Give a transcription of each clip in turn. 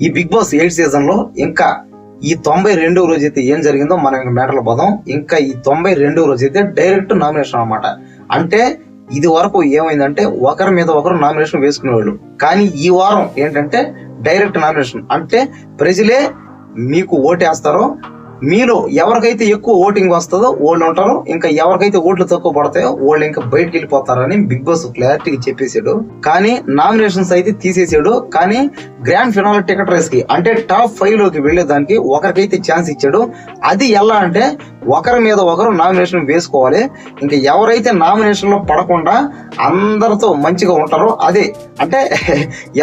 ఈ big boss 8 season లో ఇంకా ఈ 92వ రోజు అయితే ఏం జరిగిందో మనం ఇంకా మ్యాటర్లో పోదాం. ఇంకా ఈ 92వ రోజు అయితే డైరెక్ట్ నామినేషన్ అన్నమాట. అంటే ఇది వరకు ఏమైందంటే ఒకరి మీద ఒకరు నామినేషన్ వేసుకునేవాళ్ళు, కానీ ఈ వారం ఏంటంటే డైరెక్ట్ నామినేషన్. అంటే ప్రజలే మీకు ఓటేస్తారో, మీలో ఎవరికైతే ఎక్కువ ఓటింగ్ వస్తుందో వాళ్ళు ఉంటారు, ఇంకా ఎవరికైతే ఓట్లు తక్కువ పడతాయో వాళ్ళు ఇంకా బయటకు వెళ్ళిపోతారని బిగ్ బాస్ క్లారిటీగా చెప్పేశాడు. కానీ నామినేషన్స్ అయితే తీసేసాడు. కానీ గ్రాండ్ ఫినాల్ టికెట్ రేస్ కి అంటే టాప్ 5 లోకి వెళ్లేదానికి ఒకరికైతే ఛాన్స్ ఇచ్చాడు. అది ఎలా అంటే ఒకరి మీద ఒకరు నామినేషన్ వేసుకోవాలి. ఇంకా ఎవరైతే నామినేషన్ లో పడకుండా అందరితో మంచిగా ఉంటారో, అదే అంటే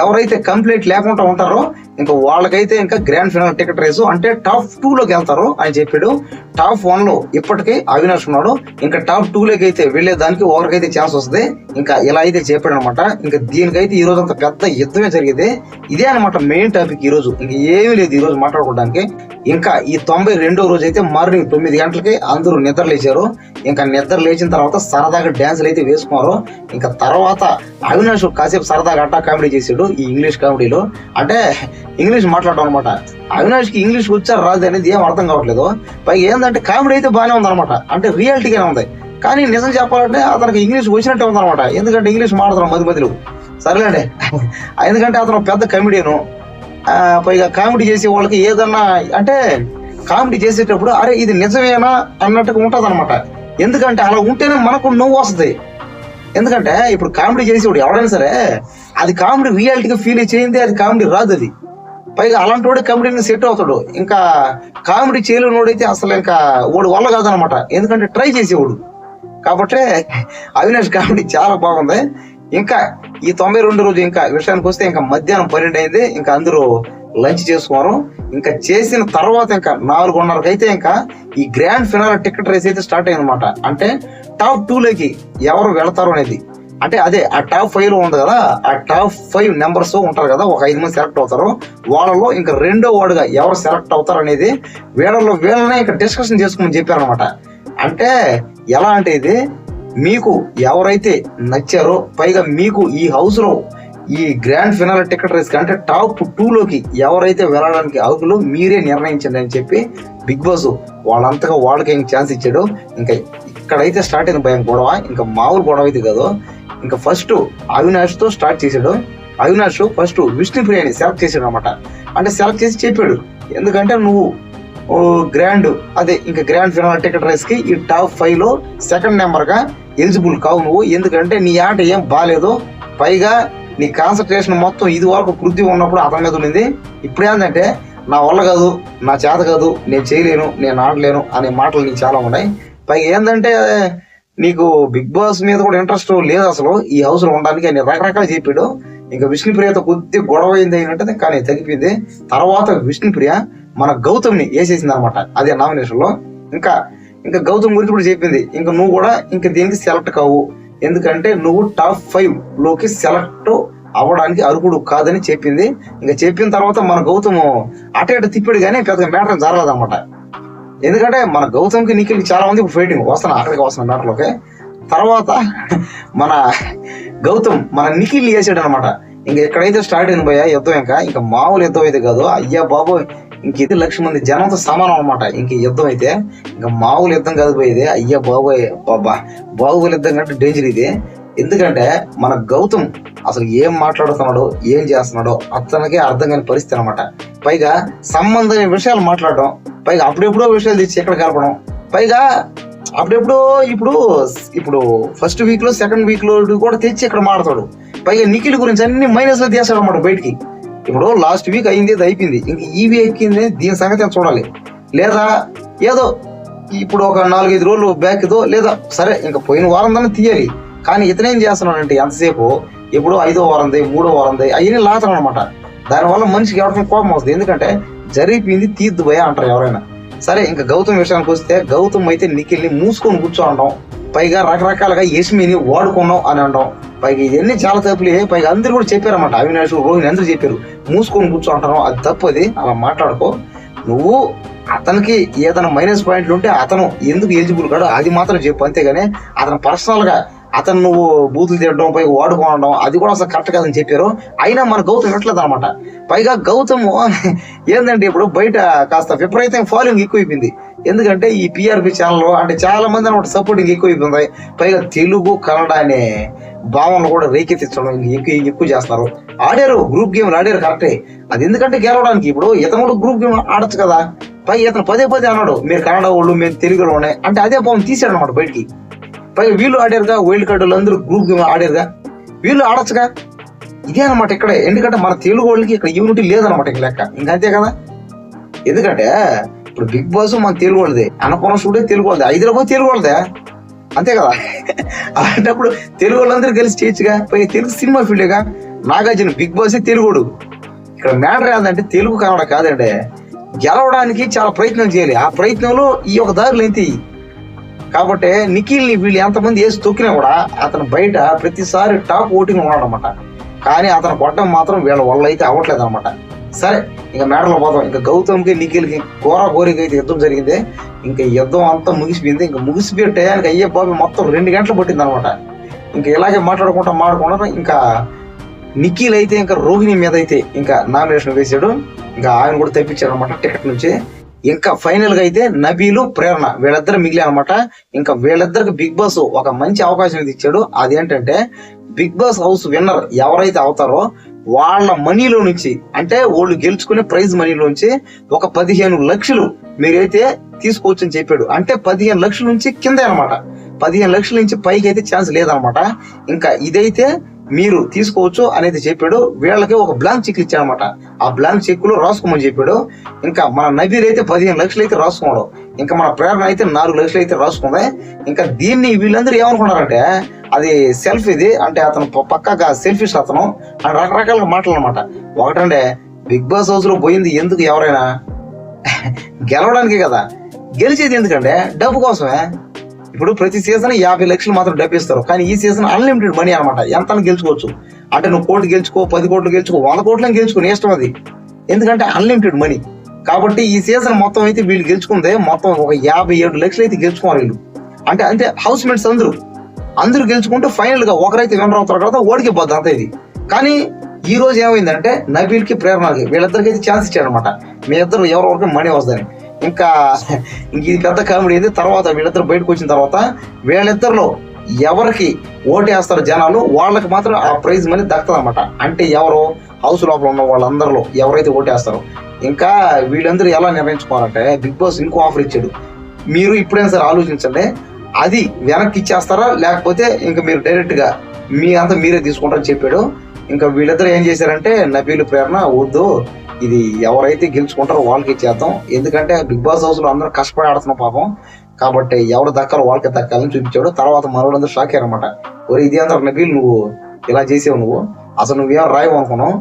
ఎవరైతే కంప్లీట్ లేకుండా ఉంటారో ఇంకా వాళ్ళకైతే ఇంకా గ్రాండ్ ఫినాల్ టికెట్ రేసు అంటే టాప్ 2 లోకి వెళ్తారు అని చెప్పాడు. టాప్ 1 లో ఇప్పటికే అవినాష్ ఉన్నాడు. ఇంకా టాప్ 2 లోకి అయితే వెళ్లేదానికి ఒకరికైతే ఛాన్స్ వస్తుంది. ఇంకా ఇలా అయితే చెప్పాడు అనమాట. ఇంకా దీనికైతే ఈ రోజు అంత పెద్ద యుద్ధమే జరిగింది. ఇదే అనమాట మెయిన్ టాపిక్ ఈ రోజు. ఇంకా ఏమీ లేదు ఈ రోజు మాట్లాడుకోవడానికి. ఇంకా ఈ 92వ రోజు అయితే మార్నింగ్ 9 గంటలకి అందరూ నిద్ర లేచారు. ఇంకా నిద్ర లేచిన తర్వాత సరదాగా డాన్సులు అయితే వేసుకున్నారు. ఇంకా తర్వాత అవినాష్ కాసేపు సరదాగా అట్టా కామెడీ చేసాడు ఈ ఇంగ్లీష్ కామెడీలో. అంటే ఇంగ్లీష్ మాట్లాడడం అనమాట. అవినాష్ కి ఇంగ్లీష్ వచ్చారు రాదు అనేది ఏం అర్థం కావట్లేదు. పైగా ఏంటంటే కామెడీ అయితే బాగానే ఉందన్నమాట, అంటే రియాలిటీగానే ఉంది. కానీ నిజం చెప్పాలంటే అతనికి ఇంగ్లీష్ వచ్చినట్టే ఉందన్నమాట. ఎందుకంటే ఇంగ్లీష్ మాట్లాడతారు మధ్య మధ్యలో. సరేలేండి, ఎందుకంటే అతను పెద్ద కమెడియను. పైగా కామెడీ చేసే వాళ్ళకి ఏదన్నా అంటే కామెడీ చేసేటప్పుడు అరే ఇది నిజమేనా అన్నట్టుగా ఉంటది అనమాట. ఎందుకంటే అలా ఉంటేనే మనకు నవ్వు వస్తుంది. ఎందుకంటే ఇప్పుడు కామెడీ చేసేవాడు ఎవడైనా సరే అది కామెడీ రియాలిటీగా ఫీల్ చేయింది, అది కామెడీ రాదు. అది పైగా అలాంటి వాడు కామెడీని సెట్ అవుతాడు. ఇంకా కామెడీ చేయలేనోడైతే అసలు ఇంకా వాడు వల్ల కాదనమాట. ఎందుకంటే ట్రై చేసేవాడు. కాబట్టి అవినాష్ కామెడీ చాలా బాగుంది. ఇంకా ఈ 92 రోజు ఇంకా విషయానికి వస్తే ఇంకా మధ్యాహ్నం 12 అయింది. ఇంకా అందరూ లంచ్ చేసుకున్నారు. ఇంకా చేసిన తర్వాత ఇంకా 4:30కి అయితే ఇంకా ఈ గ్రాండ్ ఫినాల్ టికెట్ రేస్ అయితే స్టార్ట్ అయింది అనమాట. అంటే టాప్ 2 లోకి ఎవరు వెళతారు అనేది. అంటే అదే ఆ టాప్ 5 లో ఉంది కదా, ఆ టాప్ 5 నెంబర్స్ ఉంటారు కదా, ఒక 5 మంది సెలెక్ట్ అవుతారు. వాళ్ళలో ఇంకా రెండో వాడుగా ఎవరు సెలెక్ట్ అవుతారు అనేది వీళ్ళనే ఇంకా డిస్కషన్ చేసుకోమని చెప్పారనమాట. అంటే ఎలా అంటే ఇది మీకు ఎవరైతే నచ్చారో, పైగా మీకు ఈ హౌస్ లో ఈ గ్రాండ్ ఫినాల్ టికెట్ రేస్ అంటే టాప్ 2 లోకి ఎవరైతే వెళ్ళడానికి అర్హులు మీరే నిర్ణయించండి అని చెప్పి బిగ్ బాస్ వాళ్ళంతగా వాళ్ళకి ఇంక ఛాన్స్ ఇచ్చాడు. ఇంకా ఇక్కడైతే స్టార్ట్ అయింది భయం గొడవ. ఇంకా మామూలు గొడవ అయితే కాదు. ఇంకా ఫస్ట్ అవినాష్ తో స్టార్ట్ చేశాడు. అవినాష్ ఫస్ట్ విష్ణుప్రియని సెలెక్ట్ చేశాడు అనమాట. అంటే సెలెక్ట్ చేసి చెప్పాడు, ఎందుకంటే నువ్వు ఇంకా గ్రాండ్ ఫినాల్ టికెట్ రేస్ కి ఈ టాప్ 5 లో సెకండ్ నెంబర్ గా ఎలిజిబుల్ కావు నువ్వు. ఎందుకంటే నీ ఆట ఏం బాగాలేదు. పైగా నీ కాన్సన్ట్రేషన్ మొత్తం ఇది వరకు పృథ్వీ ఉన్నప్పుడు అతని మీద ఉంది. ఇప్పుడు ఏంటంటే నా వల్ల కాదు, నా చేత కాదు, నేను చేయలేను, నేను ఆడలేను అనే మాటలు నీకు చాలా ఉన్నాయి. పైగా ఏంటంటే నీకు బిగ్ బాస్ మీద కూడా ఇంట్రెస్ట్ లేదు అసలు ఈ హౌస్ లో ఉండడానికి అని రకరకాలు చెప్పాడు. ఇంకా విష్ణుప్రియతో కొద్ది గొడవ అయింది అయినట్టు కానీ తగ్గిపోయింది. తర్వాత విష్ణుప్రియ మన గౌతమ్ని వేసేసింది అనమాట అదే నామినేషన్ లో. ఇంకా గౌతమ్ గురించి కూడా చెప్పింది, ఇంకా నువ్వు కూడా ఇంకా దీనికి సెలెక్ట్ కావు, ఎందుకంటే నువ్వు టాప్ 5 లోకి సెలెక్ట్ అవ్వడానికి అర్హుడు కాదని చెప్పింది. ఇంకా చెప్పిన తర్వాత మన గౌతమ్ అటు తిప్పాడు కానీ పెద్దగా మ్యాటర్ జరగలేదు అనమాట. ఎందుకంటే మన గౌతమ్కి నిఖిల్కి చాలా మంది ఇప్పుడు ఫైటింగ్ అక్కడికి వస్తున్న మ్యాటర్లోకి. తర్వాత మన గౌతమ్ మన నిఖిల్ వేసాడు అనమాట. ఇంకా ఎక్కడైతే స్టార్ట్ అయింది భయ యుద్ధం, ఇంకా మామూలు యుద్ధం అయితే కాదు. అయ్యా బాబు, ఇంక ఇది 1,00,000 మంది జనంతో సమానం అనమాట. ఇంక యుద్ధం అయితే ఇంకా మామూలు యుద్ధం కాదు పోయేది. అయ్యా బాబోయ్ బాహుబలి యుద్ధం కంటే డేంజర్ ఇది. ఎందుకంటే మన గౌతమ్ అసలు ఏం మాట్లాడుతున్నాడో ఏం చేస్తున్నాడో అతనికే అర్థం కాని పరిస్థితి అనమాట. పైగా సంబంధమైన విషయాలు మాట్లాడడం, పైగా అప్పుడెప్పుడో విషయాలు తెచ్చి ఎక్కడ కలపడం, పైగా అప్పుడెప్పుడో ఇప్పుడు ఫస్ట్ వీక్ లో సెకండ్ వీక్ లో కూడా తెచ్చి ఇక్కడ మాడతాడు. పైగా నిఖిల్ గురించి అన్ని మైనస్ లో తీసాడు అనమాట బయటికి. ఇప్పుడు లాస్ట్ వీక్ అయింది, ఇది అయిపోయింది, ఇంక ఈ వీక్ ఎక్కింది, దీని సంగతి చూడాలి. లేదా ఏదో ఇప్పుడు ఒక 4-5 రోజులు బ్యాక్ ఏదో లేదా సరే ఇంకా పోయిన వారం దాన్ని తీయాలి. కానీ ఇతనేం చేస్తున్నాడంటే ఎంతసేపు ఎప్పుడో 5వ వారంది 3వ వారంది అవన్నీ లాతాడు అనమాట. దానివల్ల మనిషికి ఎవరికైనా కోపం వస్తుంది. ఎందుకంటే జరిగిపోయింది తీద్దు భయ అంటారు ఎవరైనా సరే. ఇంకా గౌతమ్ విషయానికి వస్తే గౌతమ్ అయితే నిఖిల్ని మూసుకొని కూర్చోవడం, పైగా రకరకాలుగా యష్మిని వాడుకున్నాం అని అనడం, పైగా ఇవన్నీ చాలా తప్పులే. పైగా అందరూ కూడా చెప్పారన్నమాట, అవినాష్ రోహిణి అందరూ చెప్పారు మూసుకొని కూర్చోంటారు, అది తప్పు, అది అలా మాట్లాడుకో. నువ్వు అతనికి ఏదైనా మైనస్ పాయింట్లు ఉంటే అతను ఎందుకు ఎలిజిబుల్ కాడో అది మాత్రం చెప్పు, అంతేగాని అతను పర్సనల్ గా అతను నువ్వు బూతులు తిట్టడం పైగా వాడుకోవడం అది కూడా అసలు కరెక్ట్ కాదని చెప్పారు. అయినా మన గౌతమ్ వినట్లేదు అనమాట. పైగా గౌతమ్ ఏంటంటే ఇప్పుడు బయట కాస్త విపరీతంగా ఫాలోయింగ్ ఎక్కువైపోయింది. ఎందుకంటే ఈ పిఆర్పి ఛానల్ అంటే చాలా మంది అనమాట సపోర్టింగ్ ఎక్కువైపోయింది. పైగా తెలుగు కన్నడ అనే భావనలు కూడా రేకెత్తించడం ఎక్కువ చేస్తున్నారు. ఆడారు గ్రూప్ గేమ్లు ఆడారు కరెక్టే, అది ఎందుకంటే గెలవడానికి. ఇప్పుడు ఇతను కూడా గ్రూప్ గేమ్ ఆడచ్చు కదా. పైగా ఇతను పదే అన్నాడు మీరు కన్నడ వాళ్ళు మేము తెలుగులోనే అంటే అదే భావం తీసాడు అనమాట బయటికి. పైగా వీళ్ళు ఆడారుగా, వైల్డ్ కార్డు వాళ్ళు అందరూ గ్రూప్ గేమ్ ఆడారుగా, వీళ్ళు ఆడొచ్చుగా. ఇదే అనమాట ఇక్కడ. ఎందుకంటే మన తెలుగు వాళ్ళకి ఇక్కడ యూనిటీ లేదనమాట ఇంక లెక్క, ఇంకంతే కదా. ఎందుకంటే ఇప్పుడు బిగ్ బాస్ మన తెలుగు వాళ్ళదే, అన్నపూర్ణ స్టూడియో తెలుగు వాళ్ళదే, హైదరాబాద్ తెలుగు వాళ్ళదే, అంతే కదా. అలాంటప్పుడు తెలుగు వాళ్ళందరూ కలిసి చేయొచ్చుగా. పైగా తెలుగు సినిమా ఫీల్డేగా. నాగార్జున బిగ్ బాస్ తెలుగుడు. ఇక్కడ మ్యాటర్ ఏంటంటే తెలుగు కన్నడ కాదండి, గెలవడానికి చాలా ప్రయత్నం చేయాలి. ఆ ప్రయత్నంలో ఈ ఒక దారులు ఏంటి కాబట్టి నిఖిల్ని వీళ్ళు ఎంతమంది వేసి తొక్కినా కూడా అతను బయట ప్రతిసారి టాప్ ఓటింగ్ ఉన్నాడు అనమాట. కానీ అతను కొట్టడం మాత్రం వీళ్ళ వల్ల అయితే అవ్వట్లేదు అనమాట. సరే ఇంకా మ్యాటర్లో పోతాం. ఇంకా గౌతమ్కి నిఖిల్కి కోరిక అయితే యుద్ధం జరిగింది. ఇంకా యుద్ధం అంతా ముగిసిపోయింది. ఇంకా ముగిసిపోయే టయానికి అయ్యే బాబు మొత్తం 2 గంటలు పట్టింది అనమాట. ఇంకా ఇలాగే మాట్లాడుకుంటా ఇంకా నిఖిల్ అయితే ఇంకా రోహిణి మీద అయితే ఇంకా నామినేషన్ వేసాడు. ఇంకా ఆయన కూడా తెప్పించాడు అనమాట టికెట్ నుంచి. ఇంకా ఫైనల్ గా అయితే నబీలు ప్రేరణ వీళ్ళిద్దరు మిగిలి అనమాట. ఇంకా వీళ్ళిద్దరికి బిగ్ బాస్ ఒక మంచి అవకాశం ఇది ఇచ్చాడు. అదేంటంటే బిగ్ బాస్ హౌస్ విన్నర్ ఎవరైతే అవుతారో వాళ్ళ మనీలో నుంచి అంటే వాళ్ళు గెలుచుకునే ప్రైజ్ మనీలోంచి ఒక 15 లక్షలు మీరైతే తీసుకోవచ్చు అని చెప్పాడు. అంటే 15 లక్షల నుంచి కింద అనమాట, 15 లక్షల నుంచి పైకి అయితే ఛాన్స్ లేదనమాట. ఇంకా ఇదైతే మీరు తీసుకోవచ్చు అనేది చెప్పాడు. వీళ్ళకి ఒక బ్లాంక్ చెక్ ఇచ్చాడనమాట. ఆ బ్లాంక్ చెక్ లో రాసుకోమని చెప్పాడు. ఇంకా మన నబీర్ అయితే 15 లక్షలు అయితే రాసుకున్నాడు. ఇంకా మన ప్రేరణ అయితే 4 లక్షలు అయితే రాసుకుంది. ఇంకా దీన్ని వీళ్ళందరూ ఏమనుకున్నారంటే అది సెల్ఫ్ ఇది అంటే అతను పక్కగా సెల్ఫిష్ అతను అని రకరకాల మాటలు అనమాట. ఒకటంటే బిగ్ బాస్ హౌస్ లో పోయింది ఎందుకు ఎవరైనా గెలవడానికే కదా, గెలిచేది ఎందుకంటే డబ్బు కోసమే. ఇప్పుడు ప్రతి సీజన్ 50 లక్షలు మాత్రం డబ్బు ఇస్తారు. కానీ ఈ సీజన్ అన్లిమిటెడ్ మనీ అనమాట, ఎంత గెలుచుకోవచ్చు. అంటే నువ్వు 1 కోటి గెలుచుకో, 10 కోట్లు గెలుచుకో, 100 కోట్లను గెలుచుకో, నీ ఇష్టం అది. ఎందుకంటే అన్లిమిటెడ్ మనీ కాబట్టి ఈ సీజన్ మొత్తం అయితే వీళ్ళు గెలుచుకుందే మొత్తం ఒక 57 లక్షలు అయితే గెలుచుకోవాలి వీళ్ళు. అంటే హౌస్ మేట్స్ అందరూ గెలుచుకుంటే ఫైనల్ గా ఒకరైతే విన్నర్ అవుతారు కదా, ఓడికి పోద్ది అంత ఇది. కానీ ఈ రోజు ఏమైందంటే నబీల్ కి ప్రేరణకి వీళ్ళిద్దరికి అయితే ఛాన్స్ ఇచ్చారు అనమాట. మీ ఇద్దరు ఎవరికి మనీ వస్తుందని. ఇంకా ఇది పెద్ద కామెడీ అయితే తర్వాత వీళ్ళిద్దరు బయటకు వచ్చిన తర్వాత వీళ్ళిద్దరిలో ఎవరికి ఓటేస్తారు జనాలు వాళ్ళకి మాత్రం ఆ ప్రైజ్ మనీ దక్కుతుంది అనమాట. అంటే ఎవరు హౌస్ లోపల ఉన్న వాళ్ళందరిలో ఎవరైతే ఓటేస్తారో. ఇంకా వీళ్ళందరూ ఎలా నిర్ణయించుకోవాలంటే బిగ్ బాస్ ఇంకో ఆఫర్ ఇచ్చాడు. మీరు ఇప్పుడైనా సరే ఆలోచించండి, అది వెనక్కి ఇచ్చేస్తారా లేకపోతే ఇంకా మీరు డైరెక్ట్ గా మీ అంతా మీరే తీసుకుంటారని చెప్పాడు. ఇంకా వీళ్ళిద్దరు ఏం చేశారంటే నబీలు ప్రేరణ వద్దు, ఇది ఎవరైతే గెలుచుకుంటారో వాళ్ళకి ఇచ్చేద్దాం. ఎందుకంటే బిగ్ బాస్ హౌస్ లో అందరూ కష్టపడి ఆడుతున్న పాపం కాబట్టి ఎవరు దక్కాలో వాళ్ళకి దక్కాలని చూపించాడు. తర్వాత మనోళ్ళందరూ షాక్ అయ్యారనమాట. ఒరే ఇది అందరూ నబీల్ నువ్వు ఇలా చేసావు, నువ్వు అసలు నువ్వేం రాయవు అనుకున్నావు,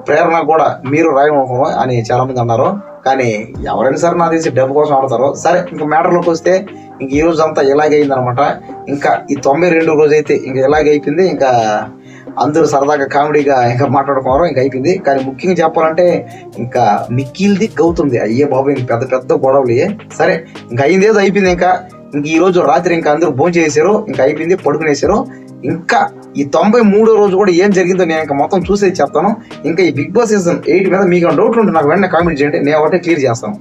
ప్రేరణ కూడా మీరు రాయవు అనుకున్నావు అని చాలా మంది అన్నారు. కానీ ఎవరైనా సరే నాకు తెలిసి డబ్బు కోసం ఆడతారు. సరే ఇంకా మ్యాటర్లోకి వస్తే ఇంక ఈ రోజు అంతా ఇలాగే అయిందనమాట. ఇంకా ఈ 92 రోజు అయితే ఇంకా ఇలాగే అయిపోయింది. ఇంకా అందరూ సరదాగా కామెడీగా ఇంకా మాట్లాడుకోవడం ఇంకా అయిపోయింది. కానీ ముఖ్యంగా చెప్పాలంటే ఇంకా నిఖిల్ది గౌతమ్ది అయ్యే బాబు ఇంక పెద్ద గొడవలు. సరే ఇంకా అయిందేదో అయిపోయింది. ఇంకా ఈ రోజు రాత్రి ఇంకా అందరూ భోజనం చేశారు, ఇంకా అయిపోయింది, పడుకునేశారు. ఇంకా ఈ 93వ రోజు కూడా ఏం జరిగిందో నేను ఇంకా మొత్తం చూసేది చెప్తాను. ఇంకా ఈ బిగ్ బాస్ సీజన్ 8 మీద మీకు డౌట్లు ఉంటే నాకు వెంటనే కామెంట్ చేయండి, నేను ఒకటే క్లియర్ చేస్తాను.